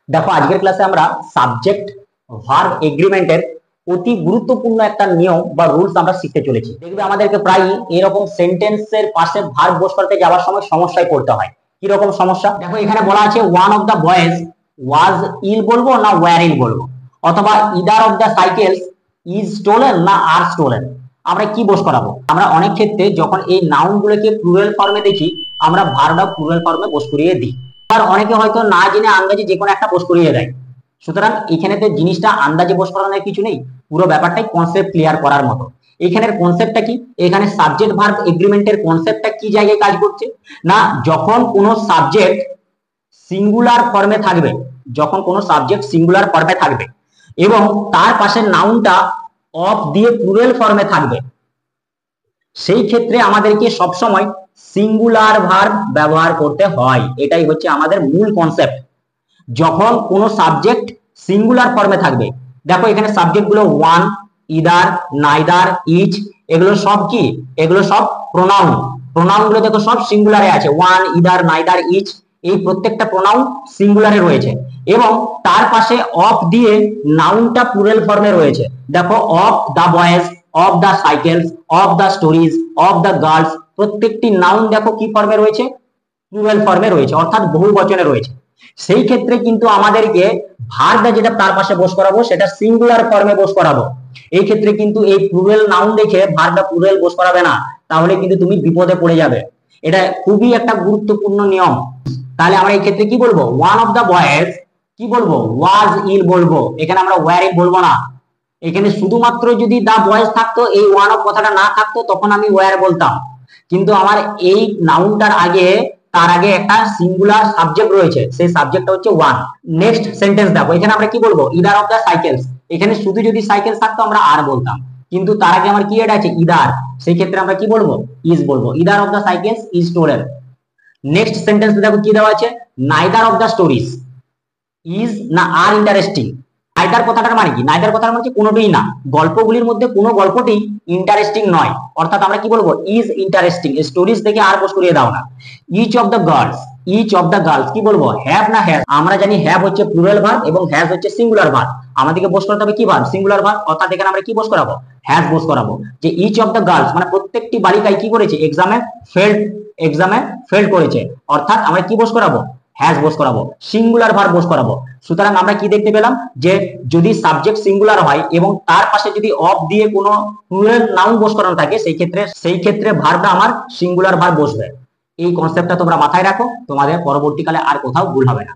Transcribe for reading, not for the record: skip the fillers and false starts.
দেখো আজকের ক্লাসে আমরা সাবজেক্ট ভার্ব এগ্রিমেন্টের অতি গুরুত্বপূর্ণ একটা নিয়ম বা রুলস আমরা শিখতে চলেছি। দেখবে আমাদেরকে প্রায় এরকম সেন্টেন্সের পাশে ভার্ব বস করতে যাওয়ার সময় সমস্যায় পড়তে হয়। কি রকম সমস্যা? দেখো এখানে বলা আছে one of the boys was ill বলবো না ওয়্যার ইল বলবো, অথবা either of the cycles is stolen না আর স্টোলেন। আমরা কি বস করাবো? আমরা অনেক ক্ষেত্রে যখন এই নাউন গুলোকে প্লুরাল ফর্মে দেখি আমরা ভার্বটা প্লুরাল ফর্মে বস করিয়ে দিই। আর অনেকে হয়তো না জেনে আন্দাজে যে কোনো একটা বস করিয়ে দেয়। সুতরাং এখানে তো জিনিসটা আন্দাজে বস করানোর কিছু নেই, পুরো ব্যাপারটাই কনসেপ্ট ক্লিয়ার করার মতো। এখানের কনসেপ্টটা কি? এখানে সাবজেক্ট ভার্ব এগ্রিমেন্টের কনসেপ্টটা কি জায়গায় কাজ করছে না, যখন কোনো সাবজেক্ট সিঙ্গুলার ফর্মে থাকবে, যখন কোনো সাবজেক্ট সিঙ্গুলার ফর্মে থাকবে এবং তার পাশে নাউনটা অফ দিয়ে প্লুরাল ফর্মে থাকবে, সেই ক্ষেত্রে আমাদেরকে সবসময় সিঙ্গুলার ভার্ব ব্যবহার করতে হয়। এটাই হচ্ছে আমাদের মূল কনসেপ্ট। যখন কোনো সাবজেক্ট সিঙ্গুলার ফর্মে থাকবে, দেখো এখানে সাবজেক্ট গুলো ওয়ান, ইদার, নাইদার, ইচ, এগুলো সব কি? এগুলো সব প্রোনাউন। প্রোনাউন গুলো দেখো সব সিঙ্গুলারে আছে, ওয়ান, ইদার, নাইদার, ইচ, এই প্রত্যেকটা প্রোনাউন সিঙ্গুলারে রয়েছে এবং তার পাশে অফ দিয়ে নাউনটা প্লুরাল ফর্মে রয়েছে। দেখো of the boys, of the cycles, of the stories, of the girls, প্রত্যেকটি নাউন দেখো কি ফর্মে রয়েছে? প্লুরাল ফর্মে রয়েছে, অর্থাৎ বহু বচনে রয়েছে। সেই ক্ষেত্রে কিন্তু আমাদেরকে ভার্বটা যেটা তার পাশে বস করাবো সেটা সিঙ্গুলার ফর্মে বস করাবো। এই ক্ষেত্রে কিন্তু এই প্লুরাল নাউন দেখে ভার্বটা প্লুরাল বস করাবে না, তাহলে কিন্তু তুমি বিপদে পড়ে যাবে। এটা খুবই একটা গুরুত্বপূর্ণ নিয়ম। তাহলে আমরা এই ক্ষেত্রে কি বলবো? ওয়ান অফ দা বয়েজ কি বলবো? ওয়াজ ইল বলবো, এখানে আমরা ওয়্যার ইল বলবো না। এখানে শুধুমাত্র যদি দা বয়েজ থাকতো, এই ওয়ান অফ কথাটা না থাকতো, তখন আমি ওয়্যার বলতাম। কিন্তু আমার এই নাউনটার আগে, তার আগে একটা সিঙ্গুলার সাবজেক্ট রয়েছে, সেই সাবজেক্টটা হচ্ছে ওয়ান। নেক্সট সেন্টেন্স দেখো, এখানে আমরা কি বলবো? ইদার অফ দা সাইকেলস, এখানে শুধু যদি সাইকেল থাকতো আমরা আর বলতাম, কিন্তু তার আগে আমার কি এটা আছে? ইদার, সেই ক্ষেত্রে আমরা কি বলবো? ইজ বলবো। Either of the cycles is stolen. Next sentence দেখো কি দেওয়া আছে? Neither of the stories is না আর ইন্টারেস্টিং। নাইদার কথাটার মানে কি? নাইদার কথার মানে কোনোটাই না, গল্পগুলির মধ্যে কোনো গল্পটি ইন্টারেস্টিং নয়, অর্থাৎ আমরা কি বলবো? Is interesting. স্টোরিজ থেকে আর বস করিয়ে দাও না। Each of the girls, each of the girls কি বলবো? হ্যাভ না হ্যাজ? আমরা জানি হ্যাভ হচ্ছে প্লুরাল ভার্ব এবং হ্যাজ হচ্ছে সিঙ্গুলার ভার্ব। আমাদেরকে বস করতে হবে কি ভার্ব? সিঙ্গুলার ভার্ব, অর্থাৎ এখানে আমরা কি বস করাবো? হ্যাজ বস করাবো। যে ইচ অফ দ্য গার্লস মানে প্রত্যেকটি বালিকাই কি করেছে? এক্সামে ফেল করেছে, অর্থাৎ আমরা কি বস করাবো? হ্যাজ বস করাবো, সিঙ্গুলার ভার্ব বস করাবো। সুতরাং আমরা কি দেখতে পেলাম? যে যদি সাবজেক্ট সিঙ্গুলার হয় এবং তার পাশে যদি অফ দিয়ে কোনো প্লুরাল নাউন বস করানো থাকে, সেই ক্ষেত্রে ভার্বটা আমার সিঙ্গুলার ভার্ব বসবে। এই কনসেপ্টটা তোমরা মাথায় রাখো, তোমাদের পরবর্তীকালে আর কোথাও ভুল হবে না।